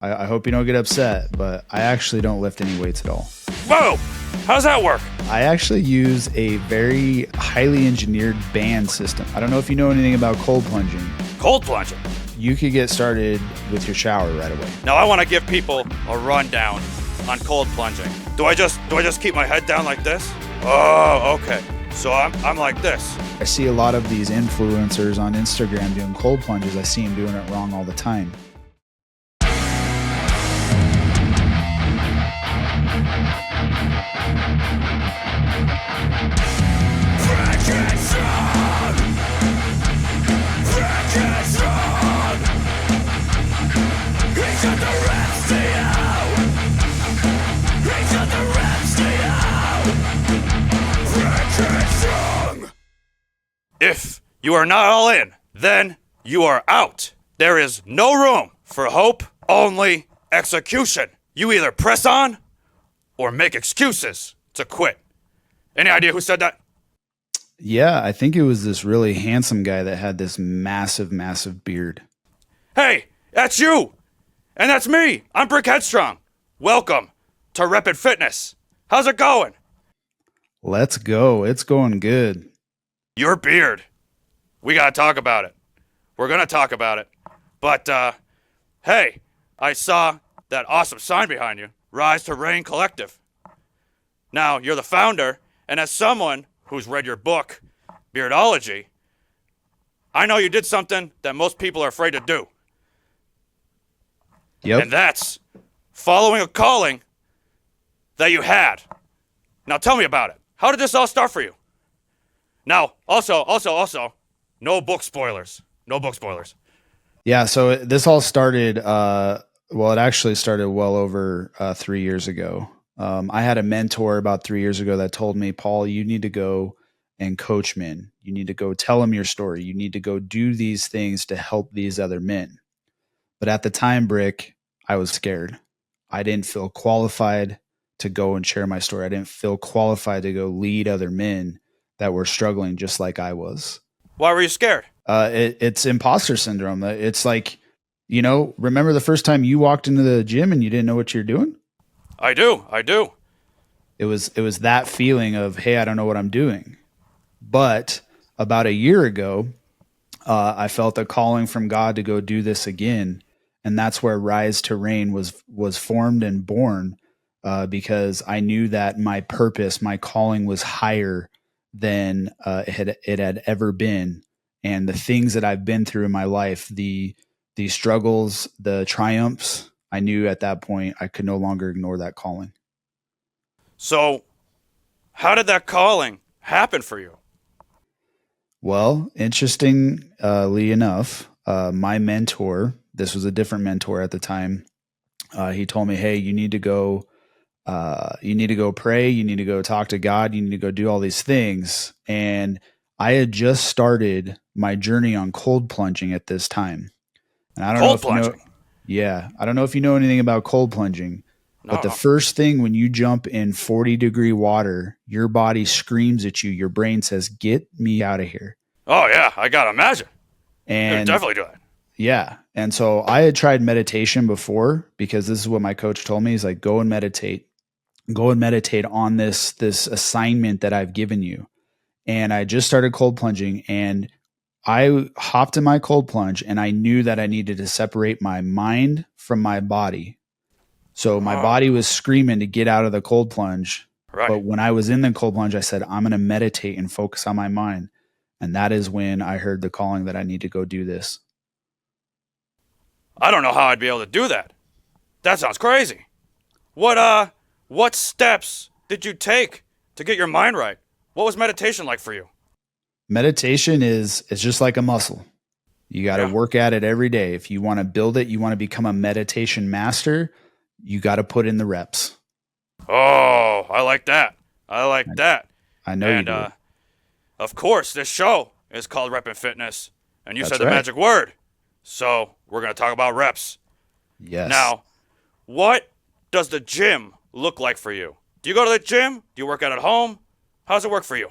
I hope you don't get upset, but I actually don't lift any weights at all. Whoa! How's that work? I actually use a very highly engineered band system. I don't know if you know anything about cold plunging. Cold plunging? You could get started with your shower right away. Now I want to give people a rundown on cold plunging. Do I just keep my head down like this? Oh, okay. So I'm like this. I see a lot of these influencers on Instagram doing cold plunges. I see them doing it wrong all the time. If you are not all in, then you are out. There is no room for hope, only execution. You either press on or make excuses to quit. Any idea who said that? Yeah, I think it was this really handsome guy that had this massive, massive beard. Hey, that's you! And that's me! I'm Brick Headstrong. Welcome to Rapid Fitness. How's it going? Let's go. It's going good. Your beard. We gotta talk about it. We're gonna talk about it. But, hey, I saw that awesome sign behind you. Rise to Reign Collective. Now, you're the founder, and as someone who's read your book, Beardology, I know you did something that most people are afraid to do. Yep. And that's following a calling that you had. Now tell me about it. How did this all start for you? Now, also, no book spoilers. No book spoilers. Yeah, so this all started, it actually started well over 3 years ago. I had a mentor about 3 years ago that told me, Paul, you need to go and coach men. You need to go tell them your story. You need to go do these things to help these other men. But at the time, Brick, I was scared. I didn't feel qualified to go and share my story. I didn't feel qualified to go lead other men that were struggling just like I was. Why were you scared? It's imposter syndrome. It's like, remember the first time you walked into the gym and you didn't know what you're doing? I do. It was that feeling of, hey, I don't know what I'm doing. But about a year ago, I felt a calling from God to go do this again. And that's where Rise to Reign was formed and born, because I knew that my purpose, my calling was higher than it had ever been. And the things that I've been through in my life, the struggles, the triumphs, I knew at that point I could no longer ignore that calling. So how did that calling happen for you? Well, interestingly enough, my mentor, this was a different mentor at the time. He told me, hey, you need to go pray. You need to go talk to God. You need to go do all these things. And I had just started my journey on cold plunging at this time. And I don't know if you know, I don't know if you know anything about cold plunging, but the first thing when you jump in 40-degree water, your body screams at you. Your brain says, get me out of here. Oh yeah, I gotta imagine. And definitely do that. Yeah. And so I had tried meditation before, because this is what my coach told me. He's like, go and meditate on this assignment that I've given you. And I just started cold plunging, and I hopped in my cold plunge, and I knew that I needed to separate my mind from my body. So my body was screaming to get out of the cold plunge. Right. But when I was in the cold plunge, I said, I'm going to meditate and focus on my mind. And that is when I heard the calling that I need to go do this. I don't know how I'd be able to do that. That sounds crazy. What steps did you take to get your mind right? What was meditation like for you? Meditation is just like a muscle. You got to work at it every day. If you want to build it, you want to become a meditation master, you got to put in the reps. Oh, I like that. I know you do. Of course, this show is called Rep and Fitness, and you That's said the right. magic word. So we're going to talk about reps. Yes. Now, what does the gym look like for you? Do you go to the gym? Do you work out at home? How does it work for you?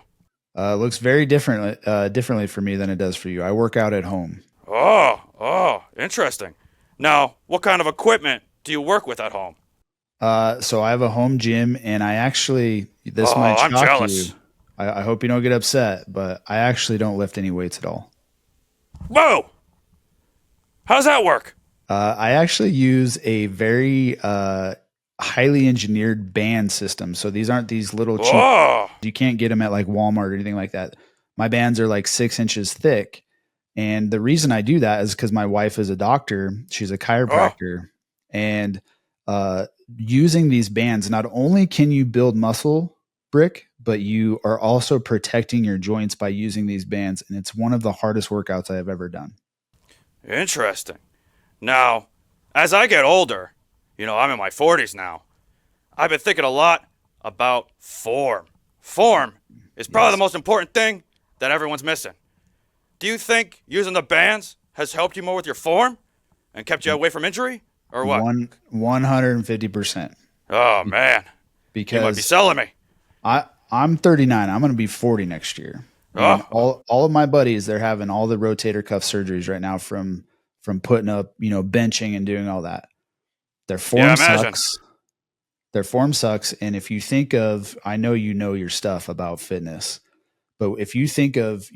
It looks very differently for me than it does for you. I work out at home. Oh, interesting. Now, what kind of equipment do you work with at home? So I have a home gym, and I actually, this Oh, might I'm shock jealous. you. I hope you don't get upset, but I actually don't lift any weights at all. Whoa! How does that work? I actually use a very highly engineered band system. So these aren't these little cheap, Oh, you can't get them at like Walmart or anything like that. My bands are like 6 inches thick. And the reason I do that is because my wife is a doctor. She's a oh, chiropractor. And using these bands, not only can you build muscle, Brick, but you are also protecting your joints by using these bands. And it's one of the hardest workouts I have ever done. interesting. Now, as I get older, I'm in my 40s now, I've been thinking a lot about form. Form is probably the Yes. most important thing that everyone's missing. Do you think using the bands has helped you more with your form and kept you away from injury? Or what? 150%. Oh, man. You might be Because selling me. I'm 39. I'm going to be 40 next year. And Oh, all of my buddies, they're having all the rotator cuff surgeries right now from putting up, benching and doing all that. Their yeah, form imagine. sucks. Their form sucks. And if you think of, I know you know your stuff about fitness, but if you think of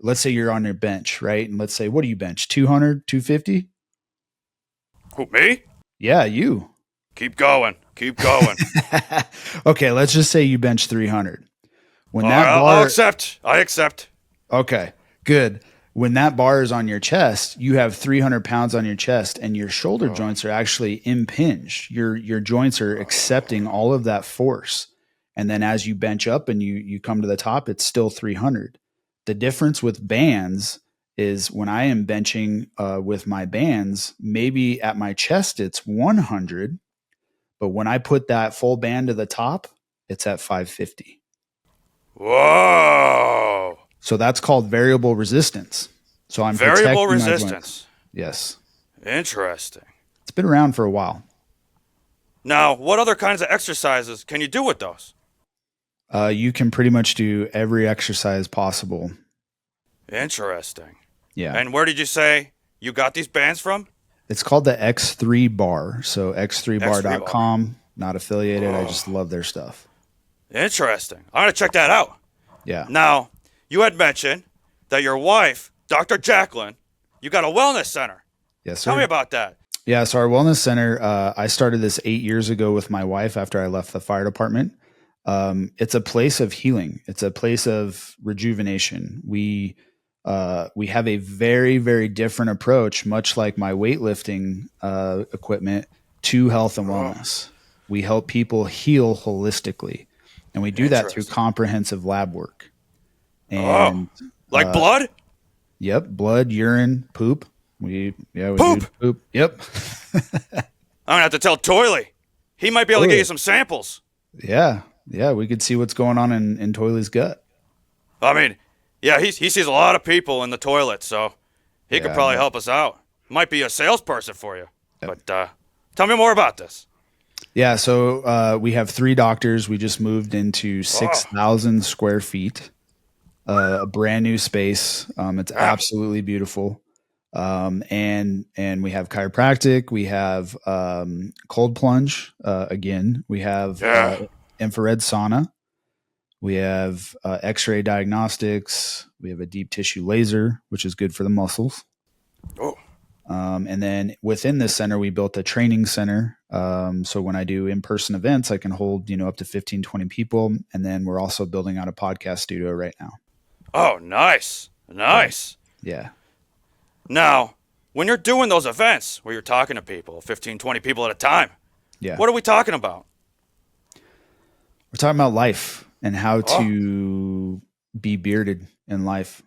let's say you're on your bench, right? And let's say, what do you bench? 200, 250? Who, me? Yeah, you. Keep going. Keep going. Okay, let's just say you bench 300. When that I'll bar, accept. I accept. okay, good. When that bar is on your chest, you have 300 pounds on your chest, and your shoulder joints are actually impinged. Your joints are accepting all of that force. And then as you bench up and you come to the top, it's still 300. The difference with bands is when I am benching with my bands, maybe at my chest it's 100, but when I put that full band to the top, it's at 550. Whoa. So that's called variable resistance. So I'm Variable protecting my joints. resistance. Yes. Interesting. It's been around for a while. Now, what other kinds of exercises can you do with those? You can pretty much do every exercise possible. Interesting. Yeah. And where did you say you got these bands from? It's called the X3 bar. So X3 bar. x3bar.com, not affiliated. I just love their stuff. Interesting. I'm going to check that out. Yeah. Now, you had mentioned that your wife, Dr. Jacqueline, you got a wellness center. Yes, sir. Tell me about that. Yeah. So our wellness center, I started this 8 years ago with my wife after I left the fire department. It's a place of healing. It's a place of rejuvenation. We have a very, very different approach, much like my weightlifting equipment, to health and wellness. We help people heal holistically, and we do that through Interesting. comprehensive lab work. And Like blood? yep, blood, urine, poop. We do Poop? poop. Yep. I'm going to have to tell Toily. He might be able to get you some samples. Yeah. We could see what's going on in Toily's gut. I mean, yeah, he sees a lot of people in the toilet, so he could Yeah, probably but- help us out. Might be a salesperson for you. But tell me more about this. Yeah, so we have 3 doctors. We just moved into 6,000 square feet, a brand new space. It's absolutely beautiful. And we have chiropractic. We have cold plunge again. We have infrared sauna. We have X-ray diagnostics. We have a deep tissue laser, which is good for the muscles. Oh, And then within this center, we built a training center. So when I do in-person events, I can hold, up to 15, 20 people. And then we're also building out a podcast studio right now. oh, nice. Nice. Yeah. Now, when you're doing those events where you're talking to people, 15, 20 people at a time, Yeah. what are we talking about? We're talking about life and how to be bearded in life.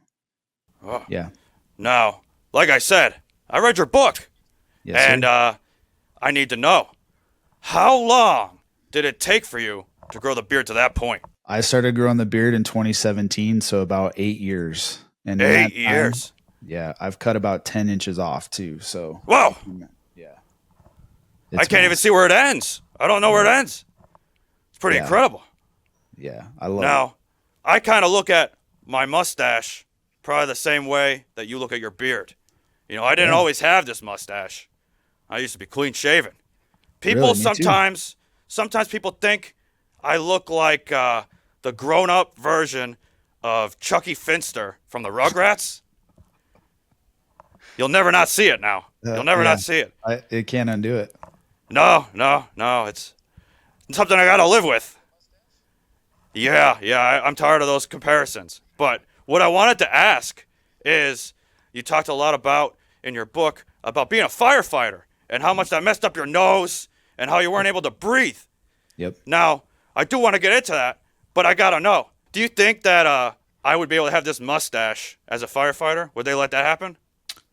Oh. Yeah. Now, like I said, I read your book, Yes, sir. and I need to know, how long did it take for you to grow the beard to that point? I started growing the beard in 2017, so about 8 years. And in 8 that time, years. yeah, I've cut about 10 inches off too. So Whoa, yeah, I can't even see where it ends. I don't know where it ends. It's pretty Yeah. incredible. Yeah, I love it. Now, I kind of look at my mustache probably the same way that you look at your beard. I didn't always have this mustache. I used to be clean shaven. People Really, me too. sometimes people think I look like the grown-up version of Chucky Finster from the Rugrats. You'll never not see it now. You'll never Yeah, not see it. it can't undo it. No, no, no. It's something I gotta live with. Yeah, yeah. I'm tired of those comparisons. But what I wanted to ask is, you talked a lot about in your book about being a firefighter and how much that messed up your nose and how you weren't able to breathe. Yep. Now, I do want to get into that, but I gotta know. Do you think that I would be able to have this mustache as a firefighter? Would they let that happen?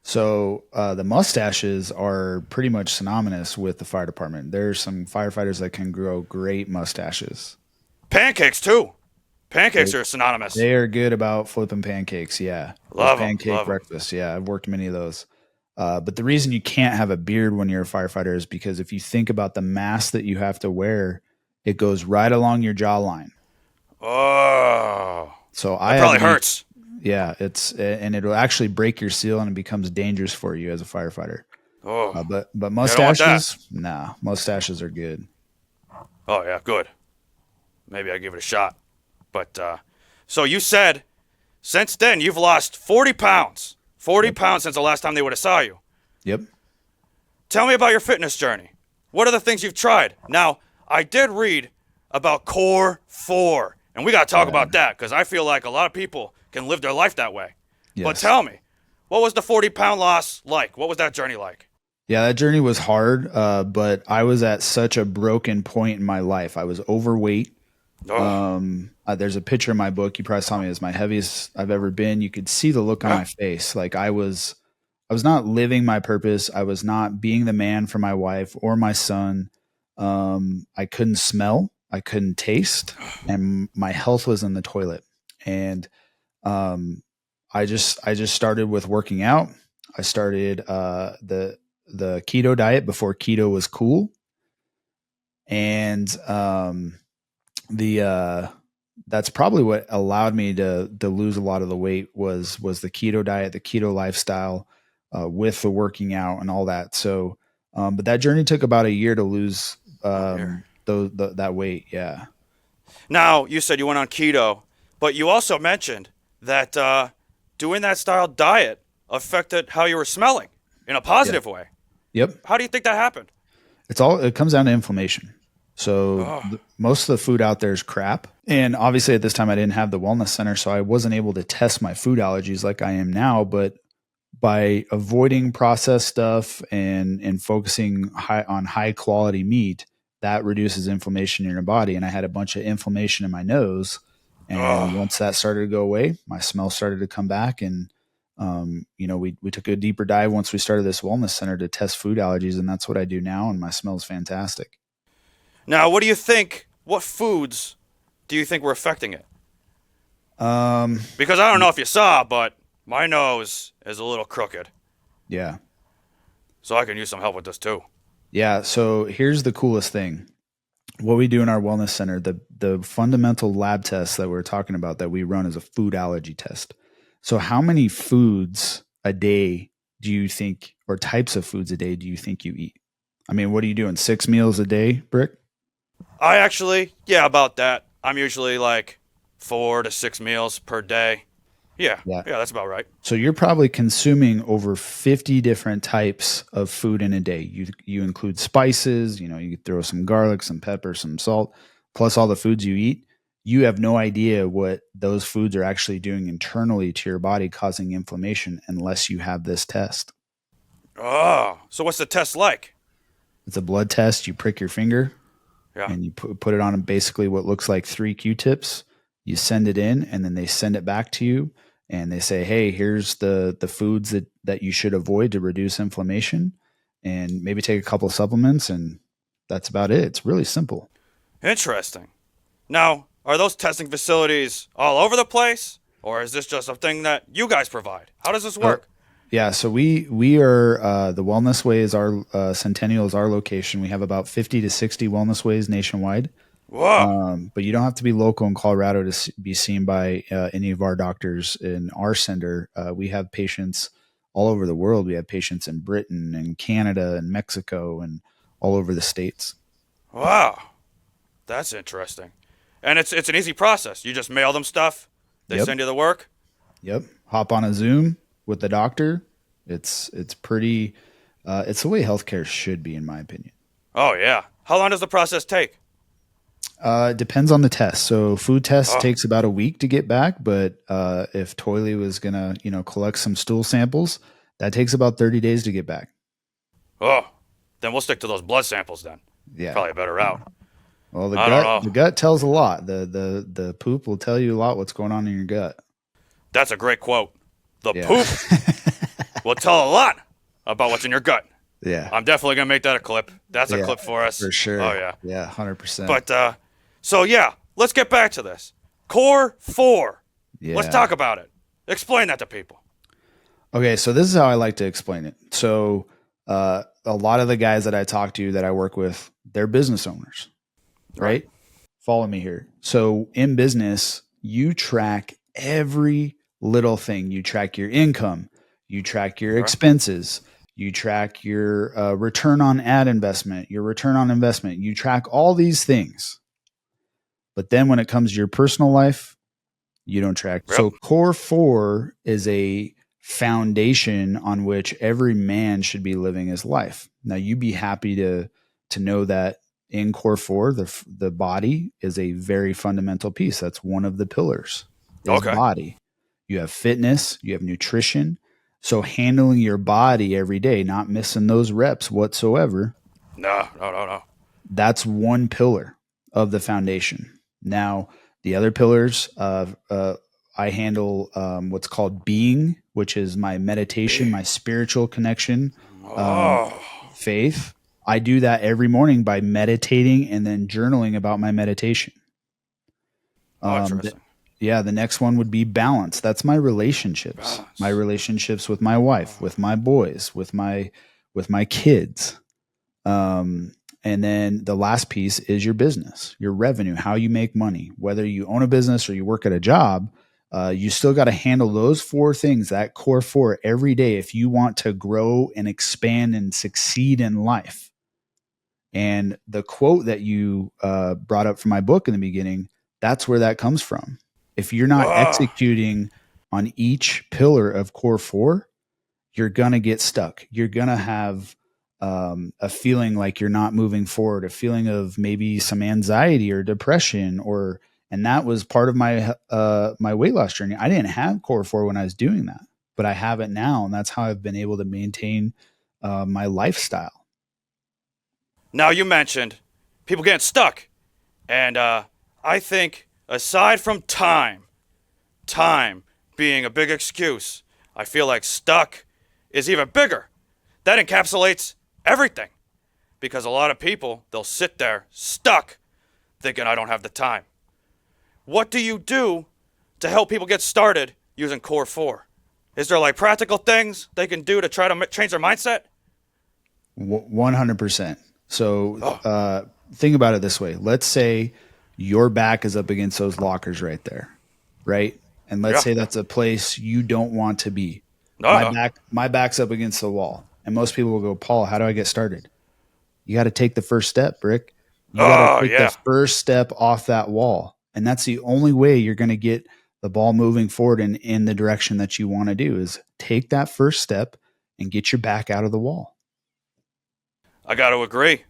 So the mustaches are pretty much synonymous with the fire department. There's some firefighters that can grow great mustaches. Pancakes too. They Pancakes are synonymous. they are good about flipping pancakes. Yeah, those Love them, pancake love them. breakfasts. Yeah, I've worked many of those. But the reason you can't have a beard when you're a firefighter is because if you think about the mask that you have to wear, it goes right along your jawline. Oh, So I that had to probably be, hurts. yeah, and it'll actually break your seal and it becomes dangerous for you as a firefighter. Oh, But yeah, I don't want that. mustaches, nah, mustaches are good. Oh yeah, good. Maybe I give it a shot. But so you said since then you've lost 40 pounds. 40 Yep. pounds since the last time they would have saw you. Yep. Tell me about your fitness journey. What are the things you've tried? Now, I did read about Core 4, and we got to talk Yeah. about that because I feel like a lot of people can live their life that way. But Yes. tell me, what was the 40-pound loss like? What was that journey like? Yeah, that journey was hard, but I was at such a broken point in my life. I was overweight. Oh, There's a picture in my book. You probably saw me as my heaviest I've ever been. You could see the look on huh? my face. Like I was not living my purpose. I was not being the man for my wife or my son. I couldn't smell. I couldn't taste, and my health was in the toilet. And um, I just started with working out. I started the keto diet before keto was cool, and the that's probably what allowed me to lose a lot of the weight was the keto diet, the keto lifestyle, with the working out and all that. So, but that journey took about a year to lose Oh, here. that weight. Yeah, Now, you said you went on keto, but you also mentioned that doing that style diet affected how you were smelling in a yeah, positive way. yep. How do you think that happened? It comes down to inflammation. So Oh, most of the food out there is crap. And obviously at this time I didn't have the wellness center, so I wasn't able to test my food allergies like I am now. But by avoiding processed stuff and focusing on high quality meat, that reduces inflammation in your body. And I had a bunch of inflammation in my nose. And oh. once that started to go away, my smell started to come back. And we took a deeper dive once we started this wellness center to test food allergies, and that's what I do now. And my smell is fantastic. Now, what do you think? What foods do you think were affecting it? Um, Because I don't know if you saw, but my nose is a little crooked, yeah. so I can use some help with this too. Yeah. So here's the coolest thing. What we do in our wellness center, the fundamental lab test that we're talking about that we run is a food allergy test. So how many foods a day do you think, or types of foods a day do you think you eat? I mean, what are you doing? 6 meals a day, Brick? I actually, yeah, about that. I'm usually like 4 to 6 meals per day. Yeah, Yeah. yeah, that's about right. So you're probably consuming over 50 different types of food in a day. You include spices, you throw some garlic, some pepper, some salt, plus all the foods you eat. You have no idea what those foods are actually doing internally to your body, causing inflammation, unless you have this test. Oh, so what's the test like? It's a blood test. You prick your finger Yeah. and you put it on basically what looks like three Q-tips. You send it in, and then they send it back to you, and they say, "Hey, here's the foods that you should avoid to reduce inflammation, and maybe take a couple of supplements." And that's about it. It's really simple. Interesting. Now, are those testing facilities all over the place, or is this just a thing that you guys provide? How does this Oh, work? yeah. So we are the Wellness Way is our Centennial is our location. We have about 50 to 60 Wellness Ways nationwide. Whoa. But you don't have to be local in Colorado to be seen by any of our doctors in our center. We have patients all over the world. We have patients in Britain and Canada and Mexico and all over the states. Wow, that's interesting. And it's an easy process. You just mail them stuff. They Yep. send you the work. Yep. Hop on a Zoom with the doctor. It's pretty. It's the way healthcare should be, in my opinion. Oh yeah. How long does the process take? It depends on the test. So food test Oh, takes about a week to get back, but if Toily was gonna, collect some stool samples, that takes about 30 days to get back. oh. Then we'll stick to those blood samples then. Yeah. Probably a better route. Well, the I don't gut know. the gut tells a lot. The poop will tell you a lot what's going on in your gut. That's a great quote. The Yeah. poop will tell a lot about what's in your gut. Yeah. I'm definitely gonna make that a clip. That's a Yeah. clip for us. For sure. Oh yeah. Yeah, 100%. But so yeah, let's get back to this. Core 4. Yeah. Let's talk about it. Explain that to people. Okay, so this is how I like to explain it. So, a lot of the guys that I talk to that I work with, they're business owners, right? Follow me here. So, in business, you track every little thing. You track your income, you track your expenses, you track your return on ad investment, your return on investment. You track all these things. But then when it comes to your personal life, you don't track. Yep. So, Core 4 is a foundation on which every man should be living his life. Now, you'd be happy to know that in Core 4, the body is a very fundamental piece. That's one of the pillars. Is Okay. body. You have fitness, you have nutrition. So handling your body every day, not missing those reps whatsoever, No. that's one pillar of the foundation. Now, the other pillars of I handle what's called being, which is my meditation, my spiritual connection, faith. I do that every morning by meditating and then journaling about my meditation. Interesting. The next one would be balance. That's my relationships, my relationships with my wife, with my boys, with my kids. And then the last piece is your business, your revenue, how you make money. Whether you own a business or you work at a job, you still got to handle those 4 things, that core 4, every day if you want to grow and expand and succeed in life. And the quote that you brought up from my book in the beginning, that's where that comes from. If you're not executing on each pillar of core 4, you're going to get stuck. You're going to have a feeling like you're not moving forward, a feeling of maybe some anxiety or depression, and that was part of my my weight loss journey. I didn't have core 4 when I was doing that, but I have it now, and that's how I've been able to maintain my lifestyle. Now you mentioned people getting stuck, and I think aside from time being a big excuse, I feel like stuck is even bigger. That encapsulates everything, because a lot of people, they'll sit there stuck thinking I don't have the time. What do you do to help people get started using Core 4? Is there like practical things they can do to try to change their mindset? 100%. So think about it this way. Let's say your back is up against those lockers right there, right? And let's say that's a place you don't want to be. My back's up against the wall. And most people will go, Paul, how do I get started? You got to take the first step, Rick. You got to take the first step off that wall. And that's the only way you're going to get the ball moving forward in the direction that you want to do, is take that first step and get your back out of the wall. I got to agree.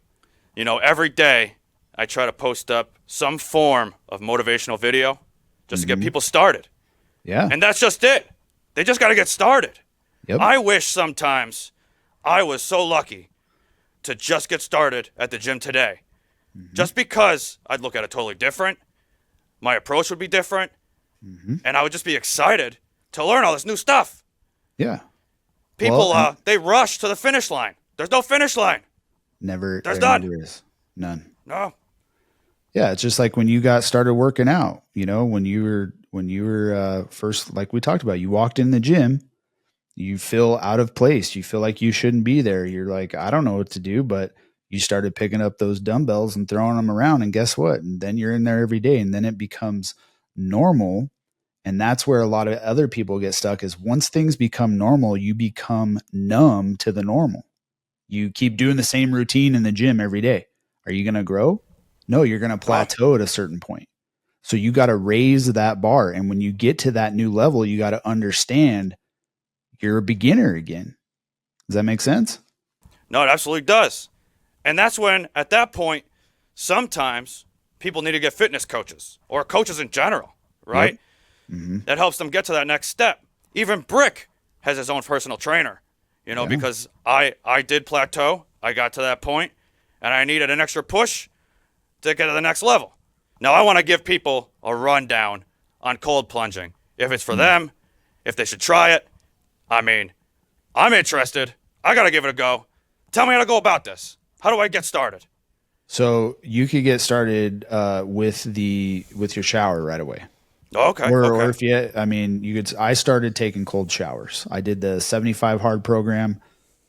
You know, every day I try to post up some form of motivational video just to get people started. Yeah. And that's just it. They just got to get started. Yep. I wish sometimes I was so lucky to just get started at the gym today. Just because I'd look at it totally different. My approach would be different. And I would just be excited to learn all this new stuff. Yeah. People, they rush to the finish line. There's no finish line. Never. There's there none. never is. None. No. Yeah, it's just like when you got started working out. You know, when you were first, like we talked about, you walked in the gym, you feel out of place. You feel like you shouldn't be there. You're like, I don't know what to do, but you started picking up those dumbbells and throwing them around, and guess what? And then you're in there every day, and then it becomes normal. And that's where a lot of other people get stuck, is once things become normal, you become numb to the normal. You keep doing the same routine in the gym every day. Are you going to grow? No, you're going to plateau at a certain point. So you got to raise that bar. And when you get to that new level, you got to understand you're a beginner again. Does that make sense? No, it absolutely does. And that's when, at that point, sometimes people need to get fitness coaches or coaches in general, right? Yep. Mm-hmm. That helps them get to that next step. Even Brick has his own personal trainer, because I did plateau. I got to that point, and I needed an extra push to get to the next level. Now, I want to give people a rundown on cold plunging. If it's for them, if they should try it. I mean, I'm interested. I got to give it a go. Tell me how to go about this. How do I get started? So you could get started with your shower right away. Okay. Or if I started taking cold showers. I did the 75 hard program,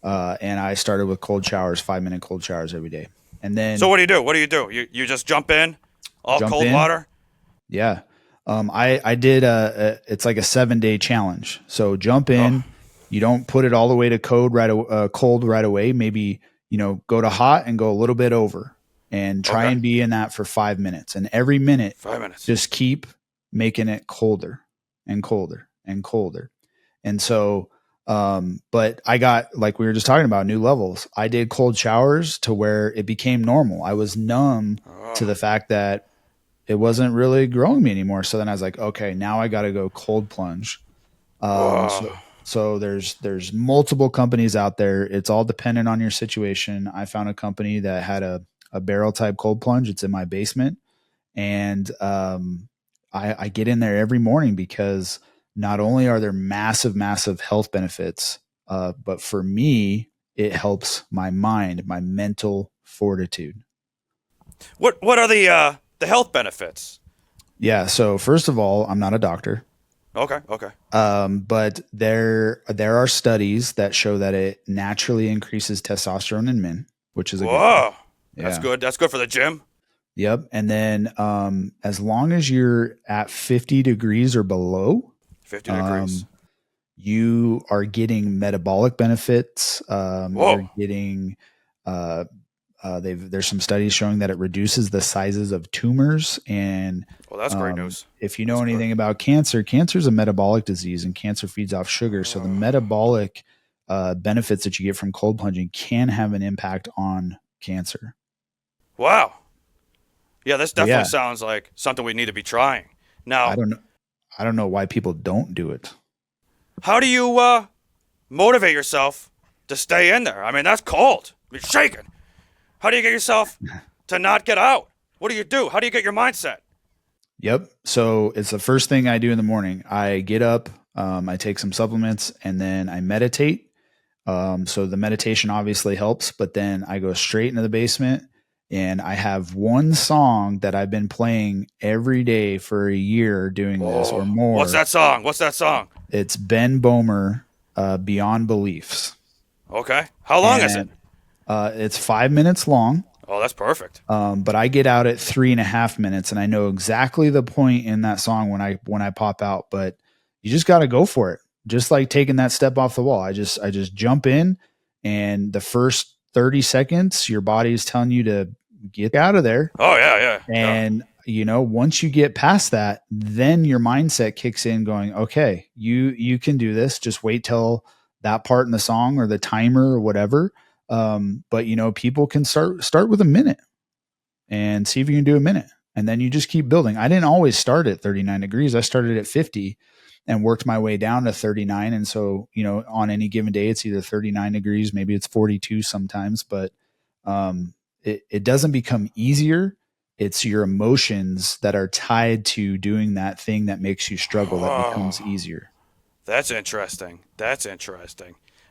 and I started with cold showers, 5-minute cold showers every day. And then, so what do you do? You just jump in, all cold water? Yeah. I did it's like a 7-day challenge. So jump in, you don't put it all the way to cold right away. Maybe, go to hot and go a little bit over and try and be in that for 5 minutes. And every minute, 5 minutes, just keep making it colder and colder and colder. And so, but I got, like we were just talking about, new levels. I did cold showers to where it became normal. I was numb to the fact that it wasn't really growing me anymore. So then I was like, okay, now I got to go cold plunge. So there's multiple companies out there. It's all dependent on your situation. I found a company that had a barrel type cold plunge. It's in my basement. And, I get in there every morning because not only are there massive, massive health benefits, but for me, it helps my mind, my mental fortitude. What are the health benefits? Yeah. So first of all, I'm not a doctor. Okay. But there are studies that show that it naturally increases testosterone in men, which is a good thing. That's good. That's good for the gym. Yep. And then as long as you're at 50 degrees or below, 50 degrees, you are getting metabolic benefits. You're getting there's some studies showing that it reduces the sizes of tumors. And that's great news. If you know anything about cancer is a metabolic disease, and cancer feeds off sugar. So the metabolic benefits that you get from cold plunging can have an impact on cancer. Wow. Yeah, this definitely sounds like something we need to be trying. Now, I don't know why people don't do it. How do you motivate yourself to stay in there? I mean, that's cold. You're shaking. How do you get yourself to not get out? What do you do? How do you get your mindset? Yep. So it's the first thing I do in the morning. I get up, I take some supplements, and then I meditate. So the meditation obviously helps, but then I go straight into the basement. And I have one song that I've been playing every day for a year doing this or more. What's that song? It's Ben Bomer, Beyond Beliefs. Okay. How long is it? It's 5 minutes long. Oh, that's perfect. But I get out at 3.5 minutes, and I know exactly the point in that song when I pop out. But you just got to go for it. Just like taking that step off the wall. I just jump in, and the first 30 seconds, your body is telling you to get out of there. Oh, yeah. And, once you get past that, then your mindset kicks in going, okay, you can do this. Just wait till that part in the song or the timer or whatever. But, people can start with a minute and see if you can do a minute. And then you just keep building. I didn't always start at 39 degrees. I started at 50 and worked my way down to 39. And so, on any given day, it's either 39 degrees, maybe it's 42 sometimes, but it doesn't become easier. It's your emotions that are tied to doing that thing that makes you struggle that becomes easier. That's interesting.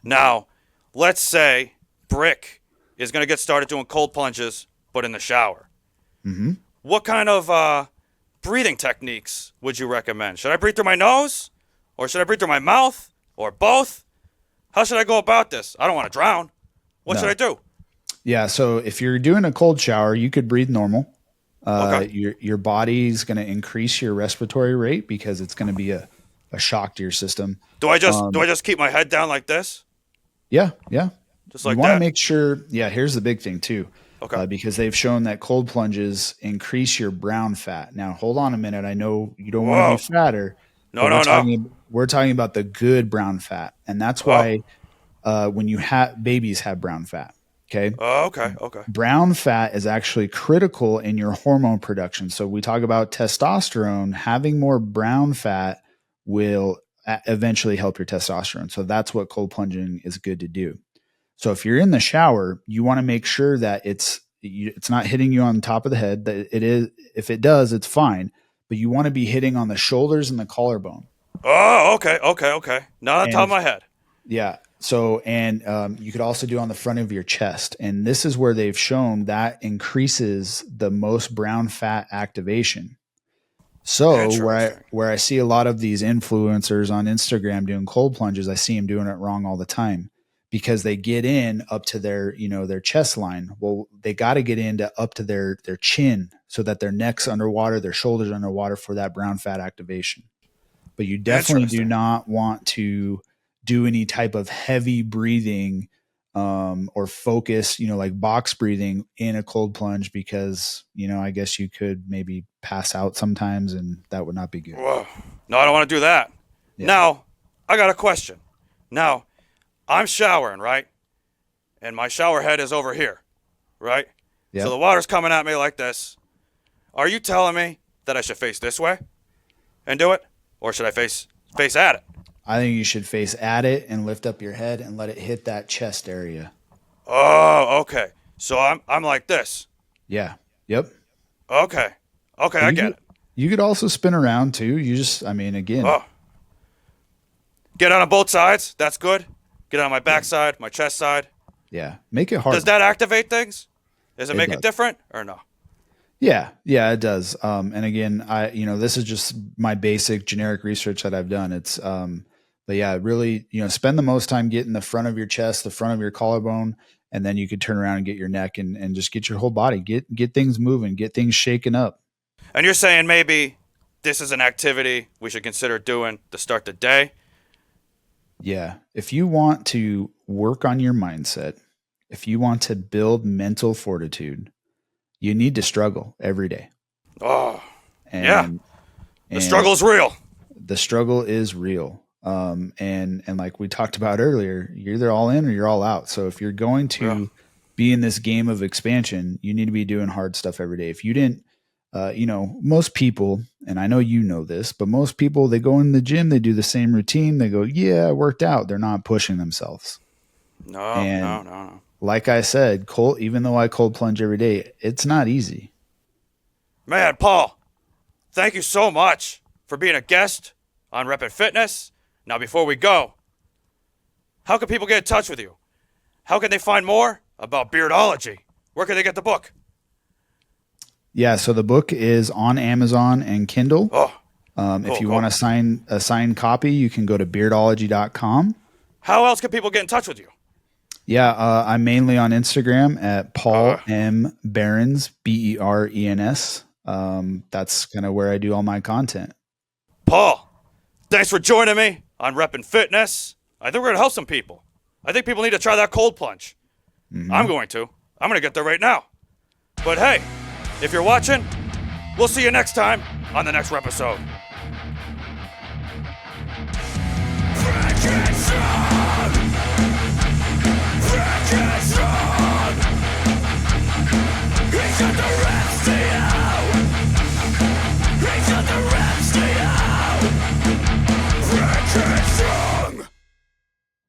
Now, let's say Brick is going to get started doing cold plunges, but in the shower. Mm-hmm. What kind of breathing techniques would you recommend? Should I breathe through my nose, or should I breathe through my mouth, or both? How should I go about this? I don't want to drown. What should I do? Yeah, so if you're doing a cold shower, you could breathe normal. Okay. Your body's going to increase your respiratory rate because it's going to be a shock to your system. Do I just keep my head down like this? Yeah. Just You like want to that. make sure, yeah, here's the big thing too, Okay. because they've shown that cold plunges increase your brown fat. Now, hold on a minute. I know you don't want to be Whoa. fatter, but No, no, no. we're talking about the good brown fat, and that's Oh. why when you have babies have brown fat. Okay, Oh, okay. Okay. brown fat is actually critical in your hormone production. So we talk about testosterone. Having more brown fat will eventually help your testosterone. So that's what cold plunging is good to do. So if you're in the shower, you want to make sure that it's not hitting you on the top of the head. That it is. If it does, it's fine. But you want to be hitting on the shoulders and the collarbone. Oh, okay. Okay. Okay. Not on And top of if my head. yeah, so and you could also do on the front of your chest. And this is where they've shown that increases the most brown fat activation. So Interesting. where I see a lot of these influencers on Instagram doing cold plunges, I see them doing it wrong all the time because they get in up to their, their chest line. Well, they got to get into up to their chin so that their neck's underwater, their shoulders underwater for that brown fat activation. But you definitely do Interesting. not want to do any type of heavy breathing or focus, like box breathing in a cold plunge because, I guess you could maybe pass out sometimes and that would not be good. Whoa. No, I don't want to do that. Yeah. Now, I got a question. Now, I'm showering, right? And my shower head is over here, right? Yeah. So the water's coming at me like this. Are you telling me that I should face this way and do it? Or should I face at it? I think you should face at it and lift up your head and let it hit that chest area. Oh, okay. So I'm like this. Yeah. Yep. Okay. Okay, I get it. You could also spin around too. You just, again. Oh. Get on both sides. That's good. Get on my back side, my chest side. Yeah. Make it hard. Does that activate things? Does it make does. it different or no? Yeah, it does. And again, this is just my basic generic research that I've done. It's, but yeah, really, spend the most time getting the front of your chest, the front of your collarbone, and then you could turn around and get your neck and just get your whole body, get things moving, get things shaken up. And you're saying maybe this is an activity we should consider doing to start the day? Yeah. If you want to work on your mindset, if you want to build mental fortitude, you need to struggle every day. Oh, and, yeah. The struggle is real. The struggle is real. And like we talked about earlier, you're either all in or you're all out. So if you're going to be in this game of expansion, you need to be doing hard stuff every day. If you didn't, most people, and I know you know this, but most people, they go in the gym, they do the same routine. They go, yeah, I worked out. They're not pushing themselves. No. Like I said, even though I cold plunge every day, it's not easy. Man, Paul, thank you so much for being a guest on Rep and Fitness. Now, before we go, how can people get in touch with you? How can they find more about beardology? Where can they get the book? Yeah, so the book is on Amazon and Kindle. Oh, if you want a signed copy, you can go to beardology.com. How else can people get in touch with you? Yeah, I'm mainly on Instagram at Paul M. Berens, Berens. That's kind of where I do all my content. Paul, thanks for joining me on Rep and Fitness. I think we're going to help some people. I think people need to try that cold plunge. Mm-hmm. I'm going to get there right now. But hey, if you're watching, we'll see you next time on the next repisode.